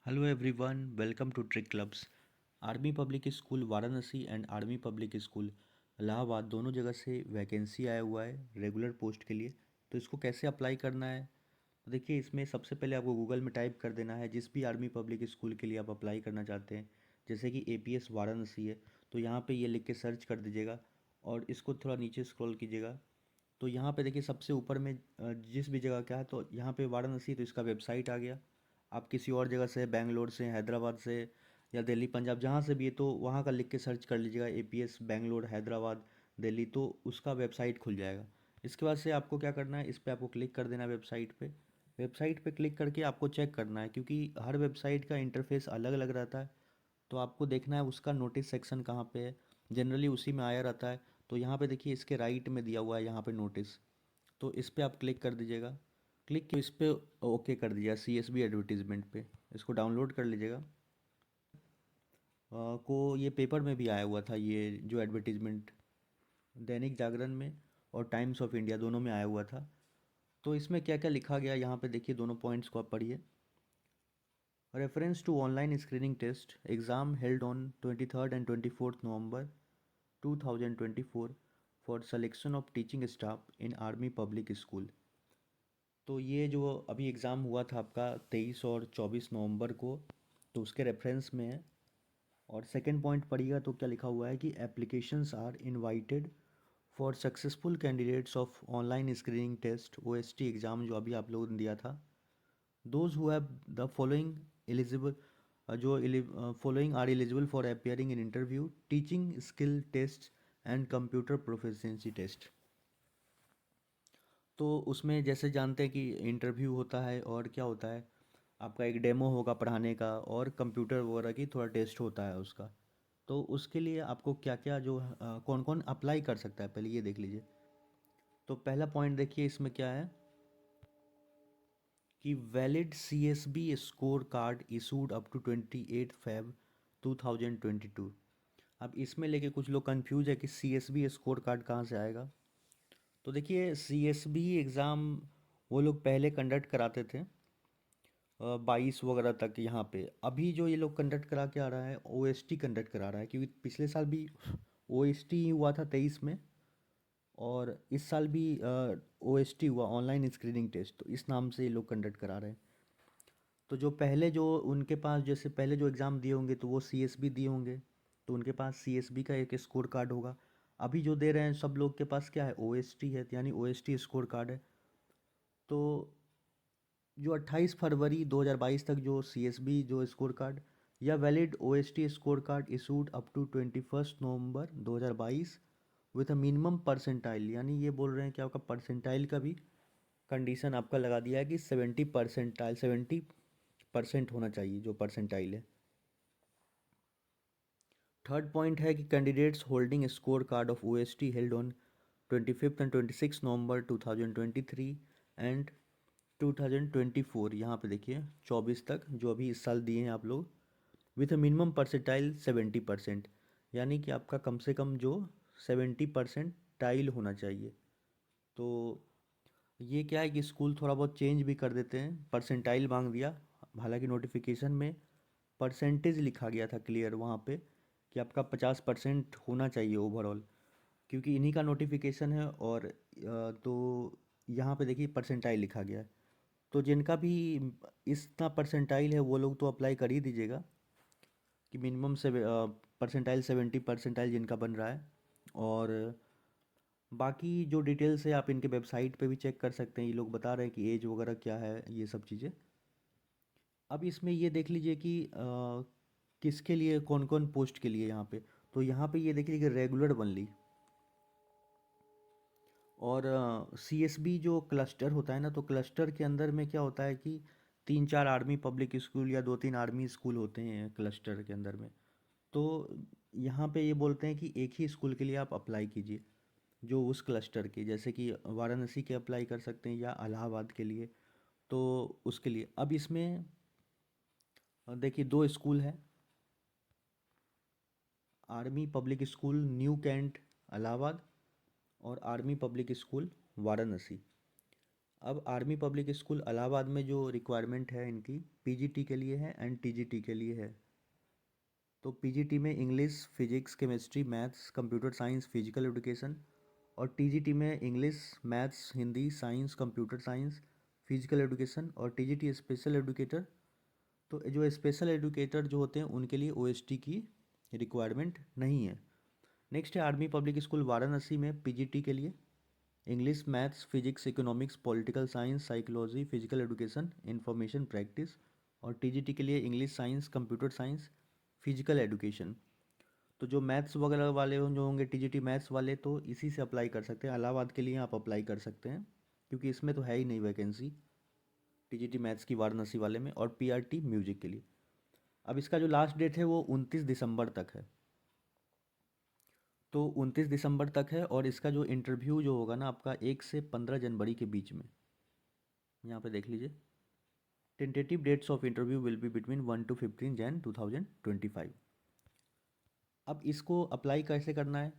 Hello everyone, welcome to Trick Clubs. Army public school Varanasi and army public school Allahabad दोनों जगह से vacancy आया हुआ है रेगुलर पोस्ट के लिए। तो इसको कैसे अप्लाई करना है? तो देखिए, इसमें सबसे पहले आपको गूगल में टाइप कर देना है जिस भी आर्मी पब्लिक स्कूल के लिए आप अप्लाई करना चाहते हैं। जैसे कि एपीएस वाराणसी है, तो यहाँ पे ये लिख के सर्च कर दीजिएगा और इसको थोड़ा नीचे स्क्रॉल कीजिएगा। तो यहाँ पे देखिए सबसे ऊपर में जिस भी जगह का है, तो यहाँ पे वाराणसी, तो इसका वेबसाइट आ गया। आप किसी और जगह से, बेंगलोर से, हैदराबाद से या दिल्ली, पंजाब, जहाँ से भी है, तो वहाँ का लिख के सर्च कर लीजिएगा एपीएस बेंगलोर, हैदराबाद, दिल्ली, तो उसका वेबसाइट खुल जाएगा। इसके बाद से आपको क्या करना है, इस पर आपको क्लिक कर देना है वेबसाइट पे। वेबसाइट पे क्लिक करके आपको चेक करना है, क्योंकि हर वेबसाइट का इंटरफेस अलग अलग रहता है। तो आपको देखना है उसका नोटिस सेक्शन कहाँ पे है। जनरली उसी में आया रहता है। तो यहाँ पे देखिए इसके राइट में दिया हुआ है यहाँ पे नोटिस। तो इस पे आप क्लिक कर दीजिएगा। क्लिक इस पे ओके कर दीजिएगा सीएसबी एडवर्टीजमेंट पे। इसको डाउनलोड कर लीजिएगा। को ये पेपर में भी आया हुआ था, ये जो एडवर्टीजमेंट दैनिक जागरण में और टाइम्स ऑफ इंडिया दोनों में आया हुआ था। तो इसमें क्या क्या लिखा गया यहाँ पे देखिए, दोनों पॉइंट्स को आप पढ़िए। Reference to online screening test exam held on 23rd and 24th November 2024 for selection of teaching staff in army public school. तो ये जो अभी एग्ज़ाम हुआ था आपका 23 और 24 नवंबर को, तो उसके रेफरेंस में है। और सेकंड पॉइंट पढ़िएगा तो क्या लिखा हुआ है कि applications are invited for successful candidates of online screening test OST exam, जो अभी आप लोगों ने दिया था। Those who have the following eligible, जो following are eligible for appearing in interview, teaching skill test and computer proficiency test. तो उसमें जैसे जानते हैं कि इंटरव्यू होता है और क्या होता है, आपका एक डेमो होगा पढ़ाने का और कंप्यूटर वगैरह की थोड़ा टेस्ट होता है उसका। तो उसके लिए आपको क्या क्या जो कौन कौन अप्लाई कर सकता है, पहले ये देख लीजिए। तो पहला पॉइंट देखिए इसमें क्या है कि valid CSB score card issued up to 28 Feb 2022। अब इसमें लेके कुछ लोग कंफ्यूज है कि सीएसबी स्कोर कार्ड कहाँ से आएगा। तो देखिए सीएसबी एग्ज़ाम वो लोग पहले कंडक्ट कराते थे 22 वगैरह तक। यहाँ पे अभी जो ये लोग कंडक्ट करा के आ रहा है, ओएसटी कंडक्ट करा रहा है, क्योंकि पिछले साल भी ओएसटी हुआ था 23 में, और इस साल भी ओएसटी हुआ, ऑनलाइन स्क्रीनिंग टेस्ट, तो इस नाम से ये लोग कंडक्ट करा रहे हैं। तो जो पहले जो उनके पास जैसे पहले जो एग्ज़ाम दिए होंगे तो वो सीएसबी दिए होंगे, तो उनके पास सीएसबी का एक स्कोर कार्ड होगा। अभी जो दे रहे हैं सब लोग के पास क्या है, ओएसटी है, यानी ओएसटी स्कोर कार्ड है। तो जो 28 फरवरी 2022 तक जो सीएसबी जो स्कोर कार्ड या valid OST score card issued up to 21 November 2022 with a minimum percentile, यानी ये बोल रहे हैं कि आपका परसेंटाइल का भी कंडीशन आपका लगा दिया है कि 70% होना चाहिए जो परसेंटाइल है। थर्ड पॉइंट है कि candidates holding score card of OST held on 25 and 26 November 2023 and 2024, यहाँ पे देखिए 24 तक जो अभी इस साल दिए हैं आप लोग, विथ अ मिनिमम परसेंटाइल 70%, यानी कि आपका कम से कम जो 70% होना चाहिए। तो ये क्या है कि स्कूल थोड़ा बहुत चेंज भी कर देते हैं, परसेंटाइल मांग दिया। हालांकि नोटिफिकेशन में परसेंटेज लिखा गया था क्लियर वहाँ पे कि आपका 50% होना चाहिए ओवरऑल, क्योंकि इन्हीं का नोटिफिकेशन है। और तो यहाँ पे देखिए परसेंटाइल लिखा गया है। तो जिनका भी इतना परसेंटाइल है वो लोग तो अप्लाई कर ही दीजिएगा कि मिनिमम से परसेंटाइल 70% जिनका बन रहा है। और बाकी जो डिटेल्स है आप इनके वेबसाइट पे भी चेक कर सकते हैं, ये लोग बता रहे हैं कि एज वगैरह क्या है, ये सब चीज़ें। अब इसमें ये देख लीजिए कि किसके लिए, कौन कौन पोस्ट के लिए यहाँ पे। तो यहाँ पे ये देख लीजिए कि रेगुलर बनली और सीएसबी जो क्लस्टर होता है ना, तो क्लस्टर के अंदर में क्या होता है कि 3-4 आर्मी पब्लिक स्कूल या 2-3 आर्मी स्कूल होते हैं क्लस्टर के अंदर में। तो यहाँ पे ये बोलते हैं कि एक ही स्कूल के लिए आप अप्लाई कीजिए, जो उस क्लस्टर के, जैसे कि वाराणसी के अप्लाई कर सकते हैं या इलाहाबाद के लिए। तो उसके लिए अब इसमें देखिए दो स्कूल हैं, army public school new Cantt Allahabad और आर्मी पब्लिक स्कूल वाराणसी। अब आर्मी पब्लिक स्कूल इलाहाबाद में जो रिक्वायरमेंट है इनकी पीजीटी के लिए है एंड टीजीटी के लिए है। तो पीजीटी में English, physics, chemistry, maths, computer science, physical education, और टीजीटी में English, maths, Hindi, science, computer science, physical education, और टीजीटी स्पेशल एजुकेटर। तो जो स्पेशल एजुकेटर जो होते हैं उनके लिए ओएसटी की रिक्वायरमेंट नहीं है। नेक्स्ट है आर्मी पब्लिक स्कूल वाराणसी में पीजीटी के लिए English, maths, physics, economics, political science, psychology, physical education, information practice, और टीजीटी के लिए English, science, computer science, physical education. तो जो मैथ्स वगैरह वाले जो होंगे टीजीटी मैथ्स वाले तो इसी से अप्लाई कर सकते हैं। इलाहाबाद के लिए आप अप्लाई कर सकते हैं क्योंकि इसमें तो है ही नहीं वैकेंसी टीजीटी मैथ्स की वाराणसी वाले में, और पीआरटी म्यूजिक के लिए। अब इसका जो लास्ट डेट है वो 29 दिसंबर तक है। तो 29 दिसंबर तक है, और इसका जो इंटरव्यू जो होगा ना आपका 1 से 15 जनवरी के बीच में, यहाँ पे देख लीजिए। Tentative dates of interview will be between 1 to 15 Jan 2025। अब इसको अप्लाई कैसे करना है,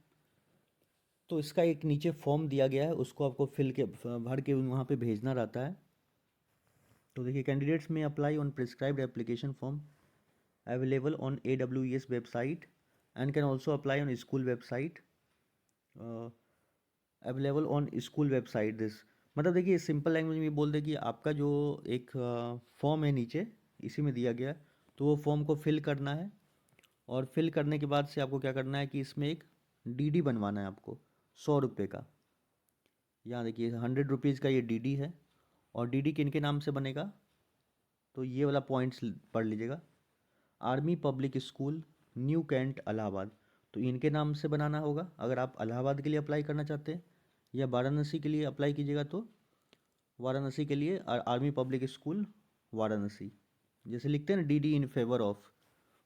तो इसका एक नीचे फॉर्म दिया गया है, उसको आपको फिल के भर के वहाँ पे भेजना रहता है। तो देखिए, कैंडिडेट्स में apply on prescribed application form available on AWES website and can also apply on school website available on school website this. मतलब देखिए, सिंपल लैंग्वेज में बोल दे कि आपका जो एक फॉर्म है नीचे इसी में दिया गया है, तो वो फॉर्म को फिल करना है। और फिल करने के बाद से आपको क्या करना है कि इसमें एक डीडी बनवाना है आपको 100 रुपये का। यहाँ देखिए 100 रुपीज़ का ये डीडी है। और डीडी किन के नाम से बनेगा, तो ये वाला पॉइंट्स पढ़ लीजिएगा। Army public school, new Cantt, Allahabad. तो इनके नाम से बनाना होगा अगर आप इलाहाबाद के लिए अप्लाई करना चाहते हैं, या वाराणसी के लिए अप्लाई कीजिएगा तो वाराणसी के लिए आर्मी पब्लिक स्कूल वाराणसी, जैसे लिखते हैं ना डीडी इन फेवर ऑफ,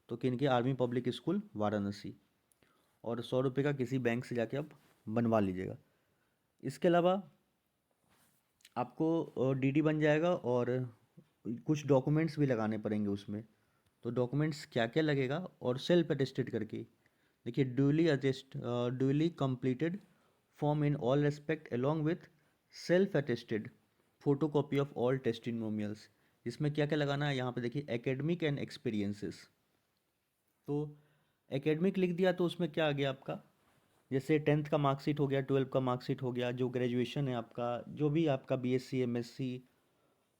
तो किनके आर्मी पब्लिक स्कूल वाराणसी। और 100 रुपये का किसी बैंक से जाके आप बनवा लीजिएगा। इसके अलावा आपको डीडी बन जाएगा, और कुछ डॉक्यूमेंट्स भी लगाने पड़ेंगे उसमें। तो डॉक्यूमेंट्स क्या क्या लगेगा, और सेल्फ अटेस्टेड करके देखिए, duly completed form in all respect along with self attested photo copy of all testimonials. इसमें क्या क्या लगाना है, यहाँ पे देखिए एकेडमिक एंड एक्सपीरियंसेस। तो एकेडमिक लिख दिया तो उसमें क्या आ गया आपका, जैसे 10th का मार्कशीट हो गया, 12th का मार्कशीट हो गया, जो ग्रेजुएशन है आपका, जो भी आपका बीएससी, एमएससी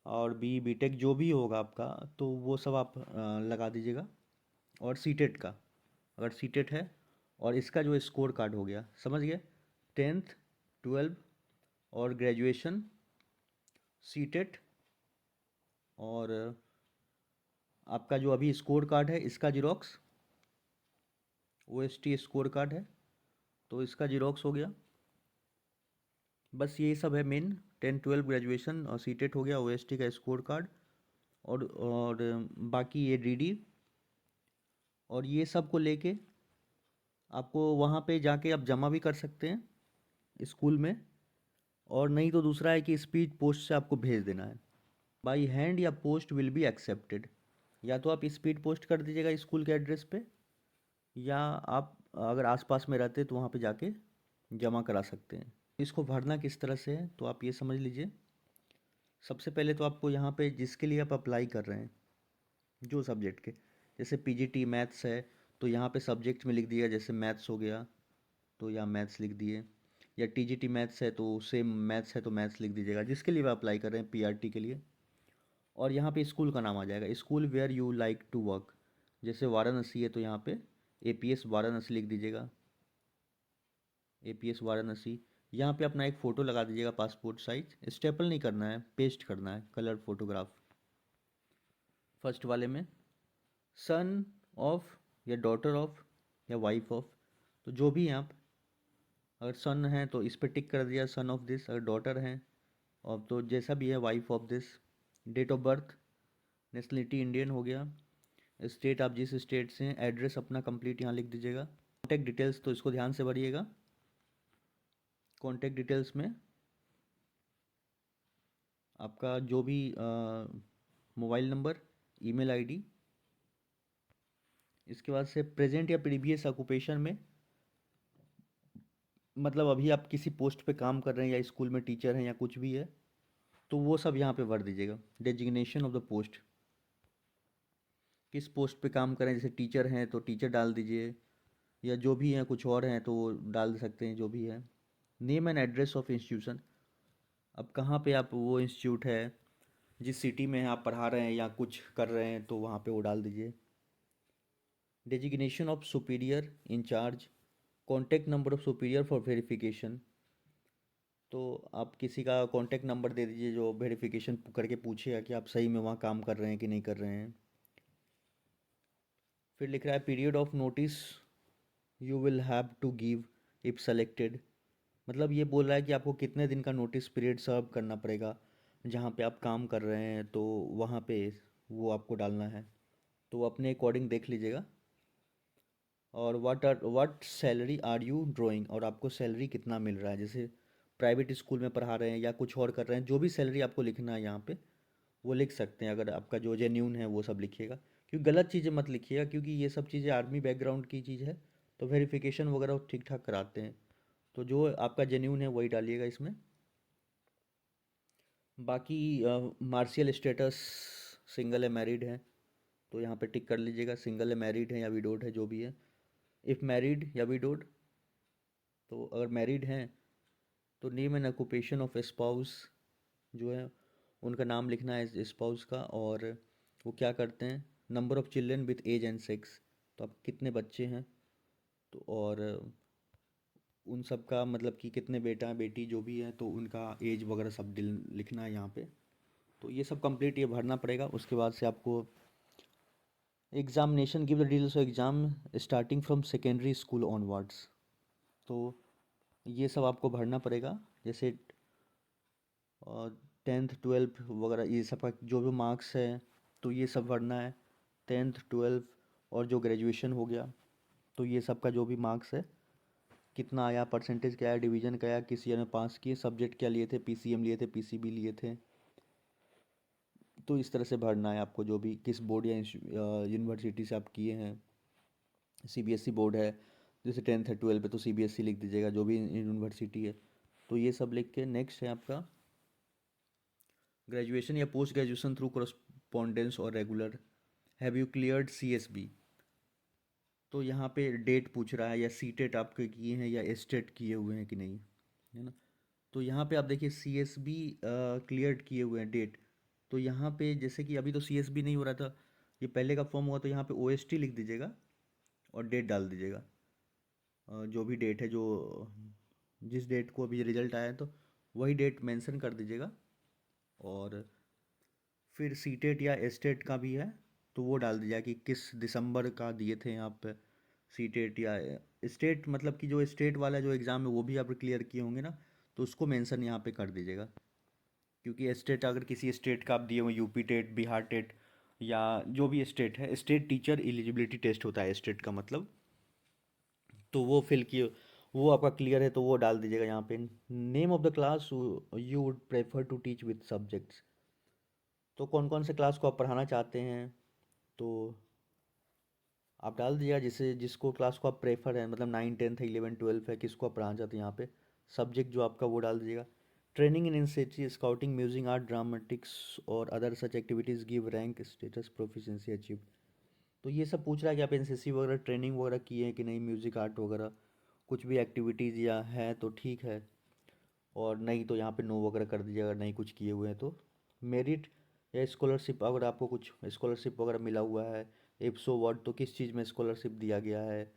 और बीटेक जो भी होगा आपका, तो वो सब आप लगा दीजिएगा। और सीटेट का, अगर सीटेट है, और इसका जो स्कोर कार्ड हो गया, समझ गए, 10th, 12 और ग्रेजुएशन, सीटेट, और आपका जो अभी स्कोर कार्ड है इसका जीरोक्स, ओएसटी स्कोर कार्ड है तो इसका जीरोक्स हो गया। बस ये सब है मेन, 10, 12 ग्रेजुएशन और सीटेट हो गया, ओएसटी का स्कोर कार्ड, और बाकी ये डीडी, और ये सब को लेके आपको वहाँ पे जाके आप जमा भी कर सकते हैं स्कूल में। और नहीं तो दूसरा है कि स्पीड पोस्ट से आपको भेज देना है, बाई हैंड या पोस्ट विल बी एक्सेप्टेड। या तो आप स्पीड पोस्ट कर दीजिएगा स्कूल के एड्रेस पे, या आप अगर आसपास में रहते तो वहाँ पे जाके जमा करा सकते हैं। इसको भरना किस तरह से है तो आप ये समझ लीजिए। सबसे पहले तो आपको यहाँ पे जिसके लिए आप अप्लाई कर रहे हैं, जो सब्जेक्ट के, जैसे पीजीटी मैथ्स है तो यहाँ पे सब्जेक्ट में लिख दिया, जैसे मैथ्स हो गया तो यहाँ मैथ्स लिख दिए, या टीजीटी मैथ्स है तो सेम मैथ्स है तो मैथ्स लिख दीजिएगा, जिसके लिए आप अप्लाई कर रहे हैं पीआरटी के लिए। और यहाँ पे स्कूल का नाम आ जाएगा, school where you like to work, जैसे वाराणसी है तो यहाँ पे एपीएस वाराणसी लिख दीजिएगा, एपीएस वाराणसी। यहाँ पे अपना एक फ़ोटो लगा दीजिएगा पासपोर्ट साइज, स्टेपल नहीं करना है, पेस्ट करना है, कलर फोटोग्राफ। फर्स्ट वाले में सन ऑफ या डॉटर ऑफ या वाइफ ऑफ, तो जो भी हैं आप, अगर सन है तो इस पर टिक कर दिया सन ऑफ दिस, अगर डॉटर हैं और तो जैसा भी है wife of this. Date of birth, nationality Indian हो गया, स्टेट आप जिस स्टेट से हैं, एड्रेस अपना कंप्लीट यहाँ लिख दीजिएगा। कॉन्टैक्ट डिटेल्स तो इसको ध्यान से भरिएगा। कॉन्टैक्ट डिटेल्स में आपका जो भी मोबाइल नंबर, ईमेल आईडी, इसके बाद से प्रेजेंट या प्रीवियस ऑक्यूपेशन में, मतलब अभी आप किसी पोस्ट पे काम कर रहे हैं या स्कूल में टीचर हैं या कुछ भी है, तो वो सब यहाँ पे भर दीजिएगा। डेजिग्नेशन ऑफ द पोस्ट, किस पोस्ट पे काम करें, जैसे टीचर हैं तो टीचर डाल दीजिए, या जो भी हैं कुछ और हैं तो वो डाल सकते हैं जो भी है। Name and address of institution, अब कहाँ पे आप वो इंस्टीट्यूट है, जिस सिटी में आप पढ़ा रहे हैं या कुछ कर रहे हैं तो वहाँ पे वो डाल दीजिए। Designation of superior incharge, contact number of superior for verification, तो आप किसी का कॉन्टैक्ट नंबर दे दीजिए जो वेरिफिकेशन करके पूछेगा कि आप सही में वहाँ काम कर रहे हैं कि नहीं कर रहे हैं। फिर लिख रहा है period of notice you will have to give if selected, मतलब ये बोल रहा है कि आपको कितने दिन का नोटिस पीरियड सर्व करना पड़ेगा जहाँ पे आप काम कर रहे हैं, तो वहाँ पे वो आपको डालना है, तो वो अपने अकॉर्डिंग देख लीजिएगा। और what salary are you drawing, और आपको सैलरी कितना मिल रहा है, जैसे प्राइवेट स्कूल में पढ़ा रहे हैं या कुछ और कर रहे हैं, जो भी सैलरी आपको लिखना है यहाँ पे वो लिख सकते हैं। अगर आपका जो जेन्यून है वो सब लिखिएगा, क्योंकि गलत चीज़ें मत लिखिएगा, क्योंकि ये सब चीज़ें आर्मी बैकग्राउंड की चीज़ है, तो वेरिफिकेशन वगैरह वो ठीक ठाक कराते हैं। तो जो आपका जेन्यून है वही डालिएगा इसमें। बाकी मार्शियल स्टेटस, सिंगल है मैरिड है, तो यहाँ पे टिक कर लीजिएगा, सिंगल है मैरिड है या विडोड है जो भी है। इफ़ मैरिड या विडोड, तो अगर मैरिड हैं तो name and occupation of spouse जो है उनका नाम लिखना है स्पाउस का, और वो क्या करते हैं। Number of children with age and sex, तो आप कितने बच्चे हैं, तो और उन सब का मतलब कि कितने बेटा बेटी जो भी है तो उनका एज वगैरह सब लिखना है यहाँ पे। तो ये सब कंप्लीट ये भरना पड़ेगा। उसके बाद से आपको examination, give the details of exam starting from secondary school onwards, तो ये सब आपको भरना पड़ेगा। जैसे और 10th 12th वगैरह ये सब का जो भी मार्क्स है तो ये सब भरना है। 10th 12th और जो ग्रेजुएशन हो गया तो ये सब का जो भी मार्क्स है, कितना आया, परसेंटेज क्या है, डिवीजन क्या है, किस ईयर में पास किए, सब्जेक्ट क्या लिए थे, पीसीएम लिए थे, पीसीबी लिए थे, तो इस तरह से भरना है आपको। जो भी किस बोर्ड या यूनिवर्सिटी से आप किए हैं, सीबीएसई बोर्ड है जैसे 10th है 12th पे तो सीबीएसई लिख दीजिएगा, जो भी यूनिवर्सिटी है तो ये सब लिख के। नेक्स्ट है आपका ग्रेजुएशन या पोस्ट ग्रेजुएशन थ्रू करस्पॉन्डेंस और regular, have you cleared CSB, तो यहाँ पे डेट पूछ रहा है, या सीटेट आपके किए हैं या एस्टेट किए हुए हैं कि नहीं, है ना। तो यहाँ पे आप देखिए सीएसबी क्लियर्ड किए हुए हैं डेट, तो यहाँ पे जैसे कि अभी तो सीएसबी नहीं हो रहा था, ये पहले का फॉर्म हुआ, तो यहाँ पे ओएसटी लिख दीजिएगा और डेट डाल दीजिएगा। जो भी डेट है, जो जिस डेट को अभी रिजल्ट आया है तो वही डेट मेंशन कर दीजिएगा। और फिर सीटेट या एस्टेट का भी है तो वो डाल दीजिएगा कि किस दिसंबर का दिए थे आप सीटेट या स्टेट, मतलब कि जो स्टेट वाला जो एग्ज़ाम है वो भी आप क्लियर किए होंगे ना, तो उसको मेंशन यहाँ पे कर दीजिएगा। क्योंकि स्टेट अगर किसी स्टेट का आप दिए हुए, यूपी टेट, बिहार टेट, या जो भी स्टेट है, स्टेट टीचर एलिजिबिलिटी टेस्ट होता है स्टेट का मतलब, तो वो फिल किए, वो आपका क्लियर है तो वो डाल दीजिएगा यहाँ पे। Name of the class you would prefer to teach with subjects, तो कौन कौन से क्लास को आप पढ़ाना चाहते हैं तो आप डाल दीजिएगा, जिसे जिसको क्लास को आप प्रेफर है, मतलब 9 10 11 12 है, किसको आप पढ़ाना चाहते हैं यहाँ पे, सब्जेक्ट जो आपका वो डाल दीजिएगा। Training in NCC scouting music art dramatics और other such activities give rank status proficiency achieve, तो ये सब पूछ रहा है कि आप एनसीसी वगैरह ट्रेनिंग वगैरह किए हैं कि नहीं, म्यूज़िक आर्ट वगैरह कुछ भी एक्टिविटीज़ या है तो ठीक है, और नहीं तो यहाँ पे नो वगैरह कर दीजिए अगर नहीं कुछ किए हुए हैं तो। मेरिट या स्कॉलरशिप, अगर आपको कुछ स्कॉलरशिप वगैरह मिला हुआ है, इफ सो व्हाट, तो किस चीज़ में स्कॉलरशिप दिया गया है,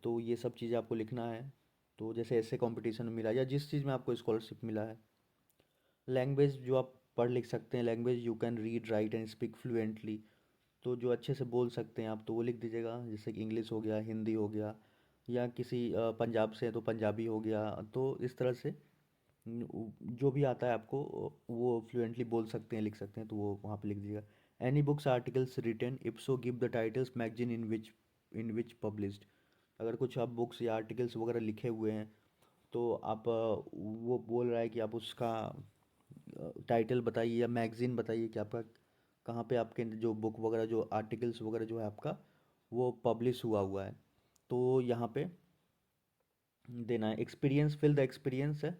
तो ये सब चीज़ें आपको लिखना है। तो जैसे ऐसे कंपटीशन में मिला या जिस चीज़ में आपको स्कॉलरशिप मिला है। लैंग्वेज जो आप पढ़ लिख सकते हैं, language you can read write and speak fluently, तो जो अच्छे से बोल सकते हैं आप तो वो लिख दीजिएगा, जैसे कि इंग्लिश हो गया, हिंदी हो गया, या किसी पंजाब से हैं तो पंजाबी हो गया, तो इस तरह से जो भी आता है आपको वो फ्लुएंटली बोल सकते हैं, लिख सकते हैं, तो वो वहाँ पे लिख दीजिएगा। Any books articles written, if so give the titles magazine in which published, अगर कुछ आप बुक्स या आर्टिकल्स वगैरह लिखे हुए हैं तो आप वो बोल रहा है कि आप उसका टाइटल बताइए या मैगजीन बताइए कि आपका कहाँ पे आपके जो बुक वगैरह जो आर्टिकल्स वगैरह जो है आपका वो पब्लिश हुआ हुआ है, तो यहाँ पे देना है। एक्सपीरियंस, फिल द एक्सपीरियंस है,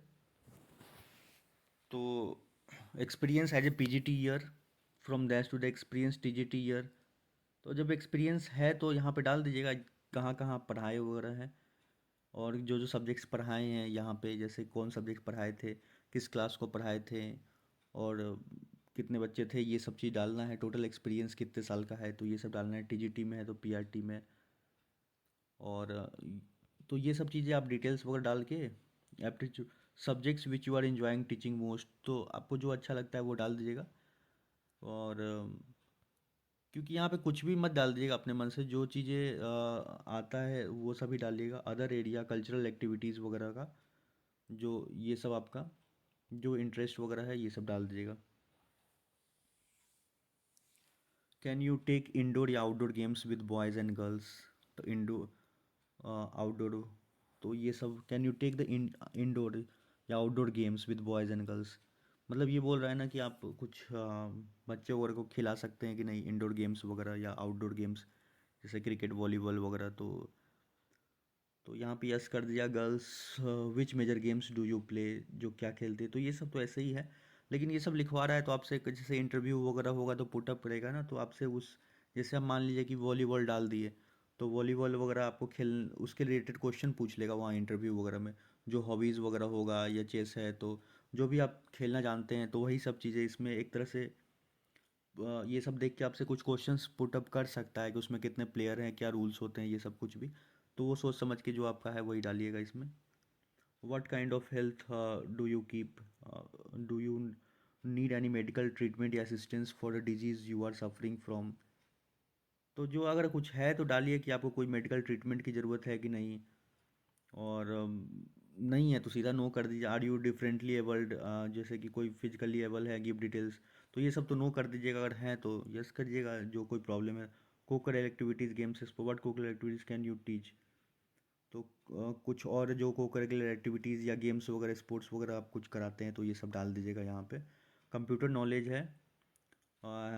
तो experience as a PGT year, from dash to the experience TGT year. तो जब एक्सपीरियंस है तो यहाँ पे डाल दीजिएगा कहाँ कहाँ पढ़ाए वगैरह है, और जो जो सब्जेक्ट्स पढ़ाए हैं यहाँ पे, जैसे कौन सब्जेक्ट पढ़ाए थे, किस क्लास को पढ़ाए थे, और कितने बच्चे थे, ये सब चीज़ डालना है। टोटल एक्सपीरियंस कितने साल का है तो ये सब डालना है। टीजीटी में है तो पीआरटी में। और तो ये सब चीज़ें आप डिटेल्स वगैरह डाल के, aptitude, subjects which you are enjoying teaching most, तो आपको जो अच्छा लगता है वो डाल दीजिएगा। और क्योंकि यहाँ पे कुछ भी मत डाल दीजिएगा अपने मन से, जो चीज़ें आता है वो सभी डालिएगा। अदर एरिया कल्चरल एक्टिविटीज़ वगैरह का, जो ये सब आपका जो इंटरेस्ट वगैरह है ये सब डाल दीजिएगा। कैन यू टेक इंडोर या outdoor games with boys and girls, तो इंडोर आउटडोर, तो ये सब can you take the indoor या outdoor games with boys and girls, मतलब ये बोल रहा है ना कि आप कुछ बच्चे वगैरह को खिला सकते हैं कि नहीं, इंडोर गेम्स वगैरह या आउटडोर गेम्स जैसे क्रिकेट वॉलीबॉल वगैरह। तो यहाँ पे यस कर दिया। Girls which major games do you play, जो क्या खेलते हैं, तो ये सब तो ऐसे ही है। लेकिन ये सब लिखवा रहा है तो आपसे जैसे इंटरव्यू वगैरह होगा तो पुटअप करेगा ना, तो आपसे उस, जैसे आप मान लीजिए कि वॉलीबॉल डाल दिए, तो वॉलीबॉल वगैरह आपको खेल, उसके रिलेटेड क्वेश्चन पूछ लेगा वहाँ इंटरव्यू वगैरह में। जो हॉबीज़ वगैरह होगा या चेस है तो जो भी आप खेलना जानते हैं तो वही सब चीज़ें इसमें एक तरह से ये सब देख के आपसे कुछ क्वेश्चंस पुटअप कर सकता है कि उसमें कितने प्लेयर हैं, क्या रूल्स होते हैं, ये सब कुछ भी। तो वो सोच समझ के जो आपका है वही डालिएगा इसमें। What kind of health do you keep, do you need any medical treatment या assistance for a disease you are suffering from, तो जो अगर कुछ है तो डालिए कि आपको कोई मेडिकल ट्रीटमेंट की ज़रूरत है कि नहीं। और नहीं है तो सीधा नो कर दीजिए। आर यू डिफरेंटली एबल्ड, जैसे कि कोई फिजिकली एबल है, गिव डिटेल्स, तो ये सब तो नो कर दीजिएगा। अगर हैं तो यस करिएगा, जो कोई प्रॉब्लम है। Cocurricular activities games, what cocurricular activities can you teach, तो कुछ और जो को करिकुलर एक्टिविटीज़ या गेम्स वगैरह स्पोर्ट्स वगैरह आप कुछ कराते हैं तो ये सब डाल दीजिएगा यहाँ पे। कंप्यूटर नॉलेज है,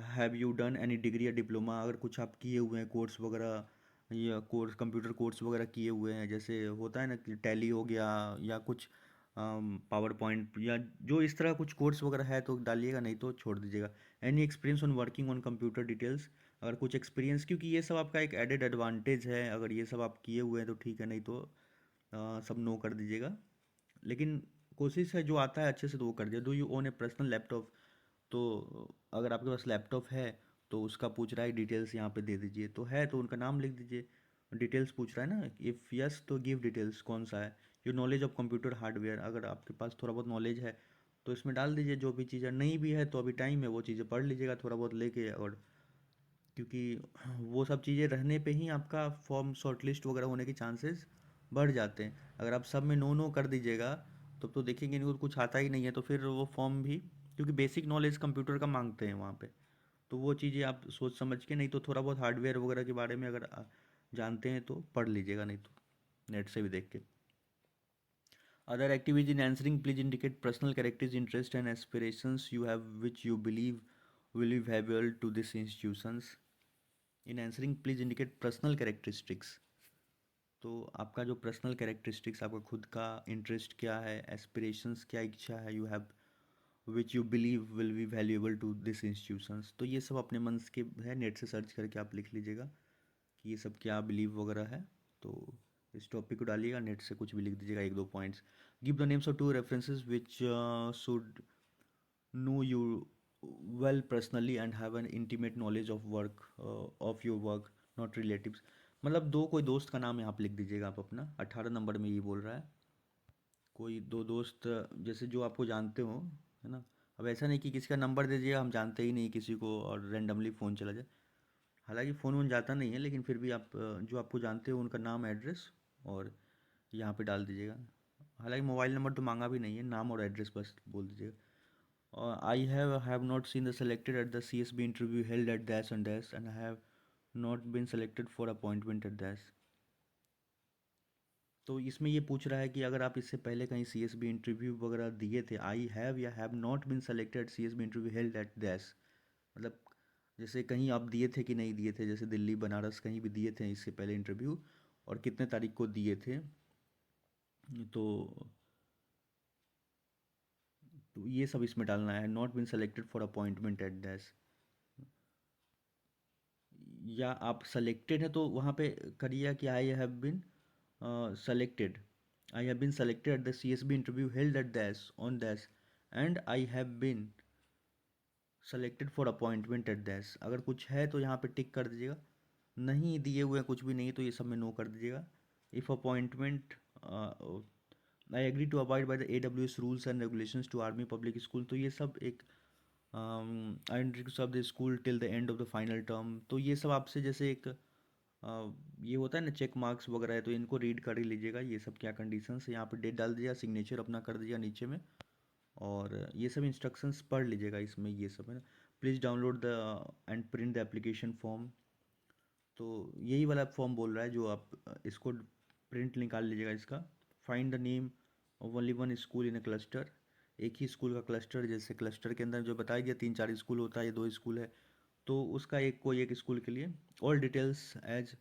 have you done any degree या डिप्लोमा, अगर कुछ आप किए हुए हैं कोर्स वगैरह या कोर्स, कंप्यूटर कोर्स वगैरह किए हुए हैं, जैसे होता है ना कि टैली हो गया या कुछ पावर पॉइंट या जो इस तरह कुछ कोर्स वगैरह है तो डालिएगा, नहीं तो छोड़ दीजिएगा। Any experience on working on computer details, अगर कुछ एक्सपीरियंस, क्योंकि ये सब आपका एक एडेड एडवांटेज है, अगर ये सब आप किए हुए हैं तो ठीक है, नहीं तो सब नो कर दीजिएगा। लेकिन कोशिश है जो आता है अच्छे से तो वो कर दिया। Do you own A personal laptop, तो अगर आपके पास लैपटॉप है तो उसका पूछ रहा है डिटेल्स, यहाँ पे दे दीजिए, तो है तो उनका नाम लिख दीजिए। डिटेल्स पूछ रहा है ना, इफ़ यस तो गिव डिटेल्स कौन सा है। Your knowledge of computer hardware, अगर आपके पास थोड़ा बहुत नॉलेज है तो इसमें डाल दीजिए। जो भी चीज़ें नहीं भी है तो अभी टाइम है, वो चीज़ें पढ़ लीजिएगा थोड़ा बहुत लेके। और क्योंकि वो सब चीज़ें रहने पे ही आपका फॉर्म शॉर्टलिस्ट वगैरह होने के चांसेस बढ़ जाते हैं। अगर आप सब में नो नो कर दीजिएगा तो देखेंगे नहीं, कुछ आता ही नहीं है तो फिर वो फॉर्म भी, क्योंकि बेसिक नॉलेज कंप्यूटर का मांगते हैं वहाँ पे, तो वो चीज़ें आप सोच समझ के, नहीं तो थोड़ा बहुत हार्डवेयर वगैरह के बारे में अगर जानते हैं तो पढ़ लीजिएगा, नहीं तो नेट से भी देख के। Other activities in answering please indicate personal characters interest and aspirations you have which you believe will be valuable to this institutions. In answering please indicate personal characteristics, तो आपका जो पर्सनल कैरेक्टरिस्टिक्स, आपका खुद का इंटरेस्ट क्या है, aspirations क्या इच्छा है, you have which you believe will be valuable to this institutions, तो ये सब अपने मन के है, नेट से सर्च करके आप लिख लीजिएगा कि ये सब क्या बिलीव वगैरह है। तो इस टॉपिक को डालिएगा, नेट से कुछ भी लिख दीजिएगा, एक दो points. Give the names of two references which should know you well personally and have an intimate knowledge of work, of your work, not relatives, मतलब दो कोई दोस्त का नाम यहाँ पे लिख दीजिएगा आप अपना। 18 नंबर में ये बोल रहा है, कोई दो दोस्त जैसे जो आपको जानते हो, है ना। अब ऐसा नहीं कि किसी का नंबर दे दीजिएगा, हम जानते ही नहीं किसी को और रेंडमली फ़ोन चला जाए। हालांकि फ़ोन वोन जाता नहीं है, लेकिन फिर भी आप जो आपको जानते हो उनका नाम, एड्रेस, और यहाँ पे डाल दीजिएगा। हालांकि मोबाइल नंबर तो मांगा भी नहीं है, नाम और एड्रेस बस बोल दीजिएगा। और I have not seen the selected at the CSB interview held at dash and dash and have not been selected for appointment at dash. तो इसमें ये पूछ रहा है कि अगर आप इससे पहले कहीं CSB इंटरव्यू वगैरह दिए थे, I have or have not been selected CSB interview held at dash, मतलब जैसे कहीं आप दिए थे कि नहीं दिए थे, जैसे दिल्ली बनारस कहीं भी दिए थे इससे पहले इंटरव्यू, और कितने तारीख को दिए थे। तो तो ये सब इसमें डालना है, not been selected for appointment at this, या आप सेलेक्टेड है तो वहाँ पे करिए कि I have been selected, I have been selected at the CSB interview held at this on this, and I have been selected for appointment at this. अगर कुछ है तो यहाँ पे टिक कर दीजिएगा, नहीं दिए हुए हैं कुछ भी नहीं तो ये सब में नो कर दीजिएगा। If appointment, I agree to abide by the AWS rules and regulations to army public school, तो ये सब एक I agree to serve the school till the end of the final term, तो ये सब आपसे जैसे एक ये होता है ना चेक मार्क्स वगैरह है, तो इनको रीड कर ही लीजिएगा ये सब क्या कंडीशंस है। यहाँ पे डेट डाल दीजिएगा, सिग्नेचर अपना कर दीजिएगा नीचे में, और ये सब इंस्ट्रक्शंस पढ़ लीजिएगा, इसमें ये सब है ना। Please download the end print the application form, तो यही वाला फॉर्म बोल रहा है जो आप इसको प्रिंट निकाल लीजिएगा इसका। Find the name of only one school in a cluster, एक ही स्कूल का क्लस्टर, जैसे क्लस्टर के अंदर जो बताया गया 3-4 स्कूल होता है, ये 2 स्कूल है तो उसका एक कोई एक स्कूल के लिए। All details as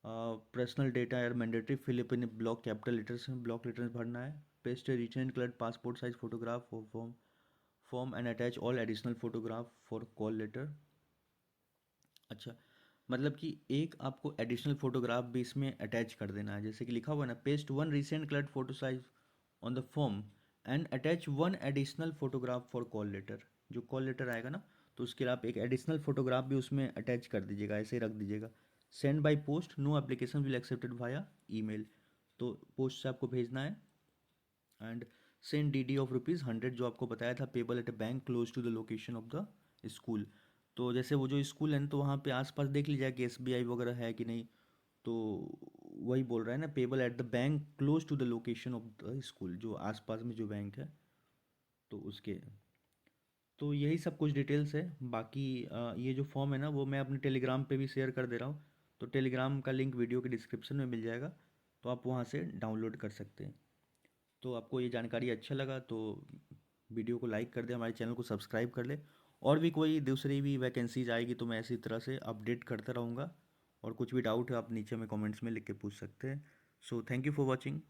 personal data are mandatory, fill in block capital letters में ब्लॉक लेटर्स भरना है। Paste written in colour passport size photograph form and attach all additional photograph for call letter. अच्छा, मतलब कि एक आपको एडिशनल फोटोग्राफ भी इसमें अटैच कर देना है, जैसे कि लिखा हुआ है ना, paste one recent coloured photo size on the form and attach one additional photograph for call letter. जो कॉल लेटर आएगा ना तो उसके लिए आप एक एडिशनल फोटोग्राफ भी उसमें अटैच कर दीजिएगा, ऐसे ही रख दीजिएगा। Send by post, no application will accepted via email, तो पोस्ट से आपको भेजना है। एंड सेंड DD ऑफ ₹100 जो आपको बताया था, payable at a bank close to the location of the school. तो जैसे वो जो स्कूल है ना तो वहाँ पे आसपास देख लीजिए कि SBI वगैरह है कि नहीं, तो वही बोल रहा है ना, payable at the bank close to the location of the school, जो आसपास में जो बैंक है तो उसके। तो यही सब कुछ डिटेल्स है, बाकी ये जो फॉर्म है ना वो मैं अपने टेलीग्राम पे भी शेयर कर दे रहा हूँ, तो टेलीग्राम का लिंक वीडियो के डिस्क्रिप्शन में मिल जाएगा, तो आप वहाँ से डाउनलोड कर सकते हैं। तो आपको ये जानकारी अच्छा लगा तो वीडियो को लाइक कर दे, हमारे चैनल को सब्सक्राइब कर ले, और भी कोई दूसरी भी वैकेंसीज आएगी तो मैं इसी तरह से अपडेट करता रहूँगा, और कुछ भी डाउट है आप नीचे में कमेंट्स में लिख के पूछ सकते हैं। So thank you for watching.